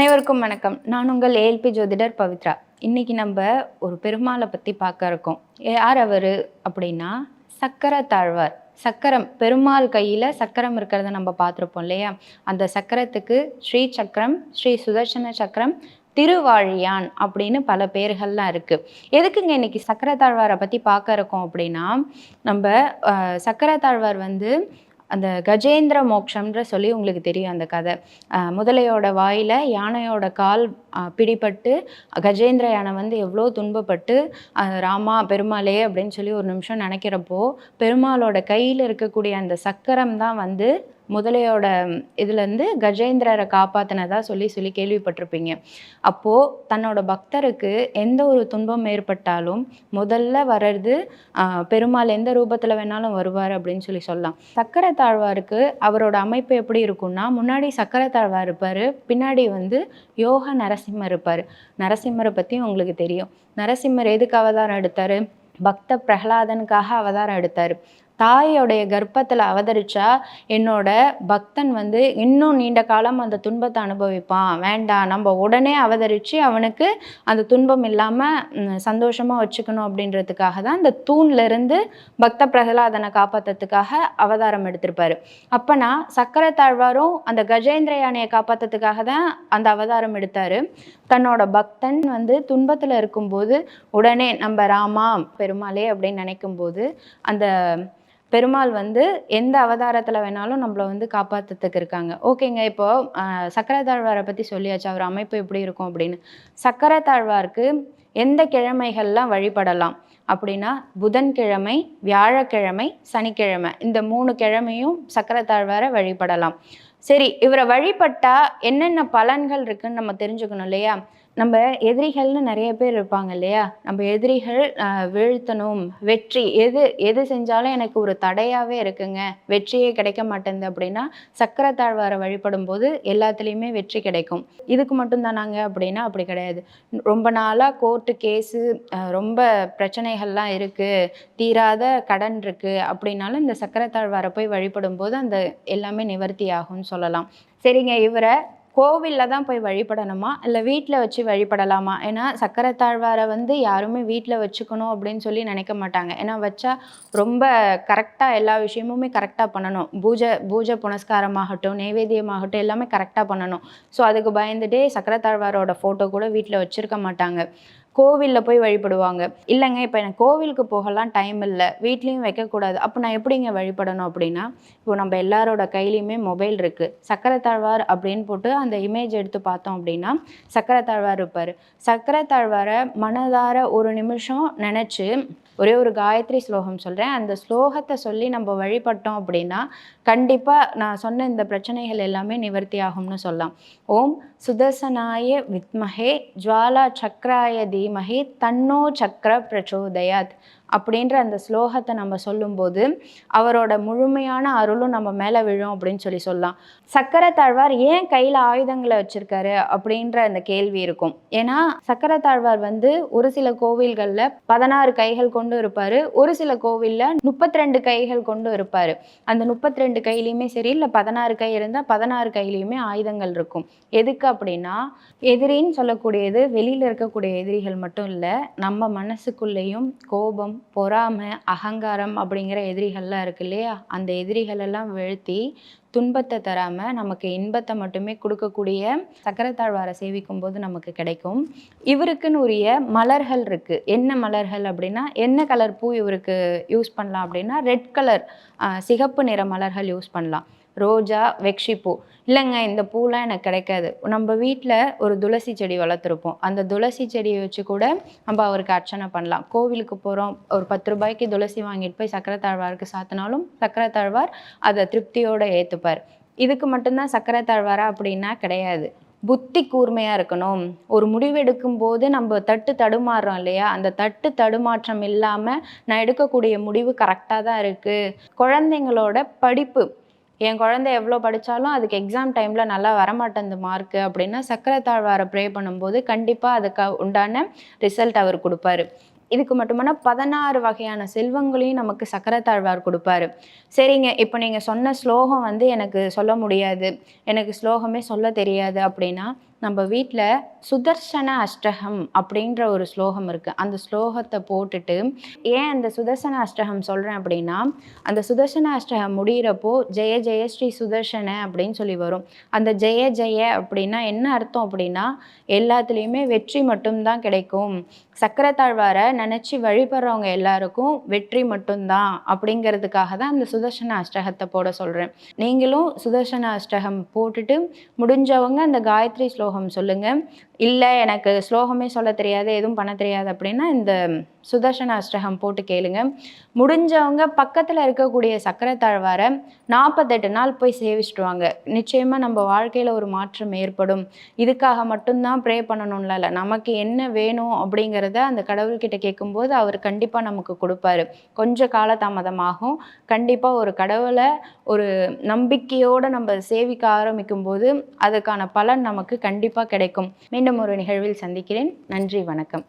அனைவருக்கும் வணக்கம். நான் உங்கள் ஏஎல்பி ஜோதிடர் பவித்ரா. இன்னைக்கு நம்ம ஒரு பெருமாளை பற்றி பார்க்க இருக்கோம். யார் அவர் அப்படின்னா சக்கரத்தாழ்வார். சக்கரம், பெருமாள் கையில் சக்கரம் இருக்கிறத நம்ம பார்த்துருப்போம் இல்லையா? அந்த சக்கரத்துக்கு ஸ்ரீ சக்கரம், ஸ்ரீ சுதர்சன சக்கரம், திருவாழியான் அப்படின்னு பல பேர்கள்லாம் இருக்குது. எதுக்குங்க இன்னைக்கு சக்கரத்தாழ்வாரை பற்றி பார்க்க இருக்கோம் அப்படின்னா, நம்ம சக்கரத்தாழ்வார் வந்து அந்த கஜேந்திர மோட்சம்ன்ற சொல்லி உங்களுக்கு தெரியும் அந்த கதை. முதலையோட வாயில் யானையோட கால் பிடிபட்டு கஜேந்திர யானை வந்து எவ்வளோ துன்பப்பட்டு ராமா பெருமாளே அப்படின்னு சொல்லி ஒரு நிமிஷம் நினைக்கிறப்போ பெருமாளோட கையில் இருக்கக்கூடிய அந்த சக்கரம் தான் வந்து முதலையோட இதுலேருந்து கஜேந்திரரை காப்பாற்றினதா சொல்லி கேள்விப்பட்டிருப்பீங்க. அப்போது தன்னோட பக்தருக்கு எந்த ஒரு துன்பம் ஏற்பட்டாலும் முதல்ல வர்றது பெருமாள் எந்த ரூபத்தில் வேணாலும் வருவார் அப்படின்னு சொல்லலாம். சக்கரத்தாழ்வாருக்கு அவரோட அமைப்பு எப்படி இருக்கும்னா, முன்னாடி சக்கரத்தாழ்வார் இருப்பார், பின்னாடி வந்து யோக நரசிம்மர் இருப்பார். நரசிம்மரை பற்றியும் உங்களுக்கு தெரியும். நரசிம்மர் எதுக்கு அவதாரம் எடுத்தார்? பக்த பிரகலாதனுக்காக அவதாரம் எடுத்தார். தாயோடைய கர்ப்பத்தில் அவதரிச்சா என்னோட பக்தன் வந்து இன்னும் நீண்ட காலம் அந்த துன்பத்தை அனுபவிப்பான், வேண்டாம் நம்ம உடனே அவதரித்து அவனுக்கு அந்த துன்பம் இல்லாமல் சந்தோஷமாக வச்சுக்கணும் அப்படின்றதுக்காக தான் அந்த தூண்லேருந்து பக்த பிரகலாதனை காப்பாற்றுறதுக்காக அவதாரம் எடுத்திருப்பாரு. அப்போனா சக்கரத்தாழ்வாரும் அந்த கஜேந்திர யானையை காப்பாற்றுறதுக்காக தான் அந்த அவதாரம் எடுத்தார். தன்னோட பக்தன் வந்து துன்பத்தில் இருக்கும்போது உடனே நம்ம ராமா பெருமாளே அப்படின்னு நினைக்கும்போது அந்த பெருமாள் வந்து எந்த அவதாரத்தில் வேணாலும் நம்மளை வந்து காப்பாற்றுறதுக்கு இருக்காங்க. ஓகேங்க, இப்போது சக்கரத்தாழ்வாரை பற்றி சொல்லியாச்சு, அவர் அமைப்பு எப்படி இருக்கும் அப்படின்னு. சக்கரத்தாழ்வாருக்கு எந்த கிழமைகள்லாம் வழிபடலாம் அப்படின்னா, புதன்கிழமை, வியாழக்கிழமை, சனிக்கிழமை, இந்த 3 கிழமையும் சக்கரத்தாழ்வாரை வழிபடலாம். சரி, இவரை வழிபட்டா என்னென்ன பலன்கள் இருக்குன்னு நம்ம தெரிஞ்சுக்கணும் இல்லையா? நம்ம எதிரிகள்னு நிறைய பேர் இருப்பாங்க இல்லையா? நம்ம எதிரிகள் வீழ்த்தணும், வெற்றி எது செஞ்சாலும் எனக்கு ஒரு தடையாகவே இருக்குங்க, வெற்றியே கிடைக்க மாட்டேங்குது அப்படின்னா சக்கரத்தாழ்வாரை வழிபடும் போது எல்லாத்துலேயுமே வெற்றி கிடைக்கும். இதுக்கு மட்டும்தானாங்க அப்படின்னா அப்படி கிடையாது. ரொம்ப நாளாக கோர்ட்டு கேஸு, ரொம்ப பிரச்சனைகள்லாம் இருக்குது, தீராத கடன் இருக்குது அப்படின்னாலும் இந்த சக்கரத்தாழ்வாரை போய் வழிபடும் போது அந்த எல்லாமே நிவர்த்தி ஆகும்னு சொல்லலாம். சரிங்க, இவரை கோவிலில் தான் போய் வழிபடணுமா இல்லை வீட்டில் வச்சு வழிபடலாமா? ஏன்னா சக்கரத்தாழ்வாரை வந்து யாருமே வீட்டில் வச்சுக்கணும் அப்படின்னு சொல்லி நினைக்க மாட்டாங்க. ஏன்னா வச்சா ரொம்ப கரெக்டாக எல்லா விஷயமுமே கரெக்டாக பண்ணணும். பூஜை புனஸ்காரமாகட்டும், நைவேத்தியமாகட்டும் எல்லாமே கரெக்டாக பண்ணணும். ஸோ அதுக்கு பயந்துட்டே சக்கரத்தாழ்வாரோட ஃபோட்டோ கூட வீட்டில் வச்சுருக்க மாட்டாங்க. கோவிலில் போய் வழிபடுவாங்க. இல்லைங்க, இப்போ எனக்கு கோவிலுக்கு போகலாம் டைம் இல்லை, வீட்லேயும் வைக்கக்கூடாது, அப்போ நான் எப்படிங்க வழிபடணும் அப்படின்னா, இப்போ நம்ம எல்லாரோட கையிலையுமே மொபைல் இருக்குது. சக்கரத்தாழ்வார் அப்படின்னு போட்டு அந்த இமேஜ் எடுத்து பார்த்தோம் அப்படின்னா சக்கரத்தாழ்வார் இருப்பார். சக்கரத்தாழ்வாரை மனதார ஒரு நிமிஷம் நினச்சி ஒரே ஒரு காயத்ரி ஸ்லோகம் சொல்கிறேன், அந்த ஸ்லோகத்தை சொல்லி நம்ம வழிபட்டோம் அப்படின்னா கண்டிப்பாக நான் சொன்ன இந்த பிரச்சனைகள் எல்லாமே நிவர்த்தி ஆகும்னு சொல்லலாம். ஓம் சுதர்சனாய வித்மஹே ஜுவாலா சக்கராய தீமஹி தன்னோ சக்கர பிரச்சோதயாத் அப்படின்ற அந்த ஸ்லோகத்தை நம்ம சொல்லும்போது அவரோட முழுமையான அருளும் நம்ம மேலே விழும் அப்படின்னு சொல்லலாம். சக்கரத்தாழ்வார் ஏன் கையில் ஆயுதங்களை வச்சுருக்காரு அப்படின்ற அந்த கேள்வி இருக்கும். ஏன்னா சக்கரத்தாழ்வார் வந்து ஒரு சில கோவில்களில் 16 கைகள் கொண்டு இருப்பார், ஒரு சில கோவிலில் 32 கைகள் கொண்டு இருப்பார். அந்த 32 கையிலையுமே சரி, இல்லை 16 கை இருந்தால் 16 கையிலையுமே ஆயுதங்கள் இருக்கும். எதுக்கு அப்படின்னா, எதிரின்னு சொல்லக்கூடியது வெளியில் இருக்கக்கூடிய எதிரிகள் மட்டும் இல்லை, நம்ம மனசுக்குள்ளேயும் கோபம், பொறாமை, அகங்காரம் அப்படிங்கிற எதிரிகள்லாம் இருக்கு இல்லையா? அந்த எதிரிகளெல்லாம் வீழ்த்தி துன்பத்தை தராமல் நமக்கு இன்பத்தை மட்டுமே கொடுக்கக்கூடிய சக்கரத்தாழ்வாரை சேவிக்கும் போது நமக்கு கிடைக்கும். இவருக்குன்னு உரிய மலர்கள் இருக்குது. என்ன மலர்கள் அப்படின்னா, என்ன கலர் பூ இவருக்கு யூஸ் பண்ணலாம் அப்படின்னா, ரெட் கலர் சிகப்பு நிற மலர்கள் யூஸ் பண்ணலாம். ரோஜா, வெக்ஷி பூ. இல்லைங்க, இந்த பூலாம் எனக்கு கிடைக்காது, நம்ம வீட்டில் ஒரு துளசி செடி வளர்த்துருப்போம், அந்த துளசி செடியை வச்சு கூட நம்ம அவருக்கு அர்ச்சனை பண்ணலாம். கோவிலுக்கு போகிறோம், ஒரு 10 ரூபாய்க்கு துளசி வாங்கிட்டு போய் சக்கரத்தாழ்வாருக்கு சாத்தினாலும் சக்கரத்தாழ்வார் அதை திருப்தியோடு ஏற்றுப்பார். இதுக்கு மட்டும்தான் சக்கரத்தாழ்வாரா அப்படின்னா கிடையாது. புத்தி கூர்மையாக இருக்கணும். ஒரு முடிவெடுக்கும் போது நம்ம தடுமாறுறோம் இல்லையா? அந்த தடுமாற்றம் இல்லாமல் நான் எடுக்கக்கூடிய முடிவு கரெக்டாக தான் இருக்குது. குழந்தைங்களோட படிப்பு, என் குழந்தை எவ்வளோ படித்தாலும் அதுக்கு எக்ஸாம் டைமில் நல்லா வரமாட்டேங்குது மார்க்கு அப்படின்னா சக்கரத்தாழ்வாரை ப்ரே பண்ணும்போது கண்டிப்பாக அதுக்கு உண்டான ரிசல்ட் அவர் கொடுப்பாரு. இதுக்கு மட்டுமான 16 வகையான செல்வங்களையும் நமக்கு சக்கரத்தாழ்வார் கொடுப்பாரு. சரிங்க, இப்போ நீங்கள் சொன்ன ஸ்லோகம் வந்து எனக்கு சொல்ல முடியாது, எனக்கு ஸ்லோகமே சொல்ல தெரியாது அப்படின்னா நம்ம வீட்டில் சுதர்சன அஷ்டகம் அப்படின்ற ஒரு ஸ்லோகம் இருக்குது. அந்த ஸ்லோகத்தை போட்டுட்டு, ஏன் அந்த சுதர்சன அஷ்டகம் சொல்கிறேன் அப்படின்னா, அந்த சுதர்சன அஷ்டகம் முடிகிறப்போ ஜெய ஜெய ஸ்ரீ சுதர்சன அப்படின்னு சொல்லி வரும். அந்த ஜெய ஜெய அப்படின்னா என்ன அர்த்தம் அப்படின்னா, எல்லாத்துலேயுமே வெற்றி மட்டும்தான் கிடைக்கும். சக்கரத்தாழ்வாரை நினச்சி வழிபடுறவங்க எல்லாருக்கும் வெற்றி மட்டும்தான் அப்படிங்கிறதுக்காக தான் அந்த சுதர்சன அஷ்டகத்தை போட சொல்கிறேன். நீங்களும் சுதர்சன அஷ்டகம் போட்டுட்டு முடிஞ்சவங்க அந்த காயத்ரி ஸ்லோகம் சொல்லுங்கள். இல்லை எனக்கு ஸ்லோகமே சொல்ல தெரியாது, எதுவும் பண்ண தெரியாது அப்படின்னா இந்த சுதர்சன அஷ்டகம் போட்டு கேளுங்க. முடிஞ்சவங்க பக்கத்தில் இருக்கக்கூடிய சக்கரத்தாழ்வாரை 48 நாள் போய் சேவிச்சுட்டு வாங்க. நிச்சயமாக நம்ம வாழ்க்கையில் ஒரு மாற்றம் ஏற்படும். இதுக்காக மட்டும்தான் ப்ரே பண்ணணும்ல இல்லை, நமக்கு என்ன வேணும் அப்படிங்கிறத அந்த கடவுள்கிட்ட கேட்கும்போது அவர் கண்டிப்பாக நமக்கு கொடுப்பாரு. கொஞ்சம் காலதாமதமாகும். கண்டிப்பாக ஒரு கடவுளை ஒரு நம்பிக்கையோடு நம்ம சேவிக்க ஆரம்பிக்கும் போது அதுக்கான பலன் நமக்கு கண்டிப்பாக கிடைக்கும். மீண்டும் ஒரு நிகழ்வில் சந்திக்கிறேன். நன்றி, வணக்கம்.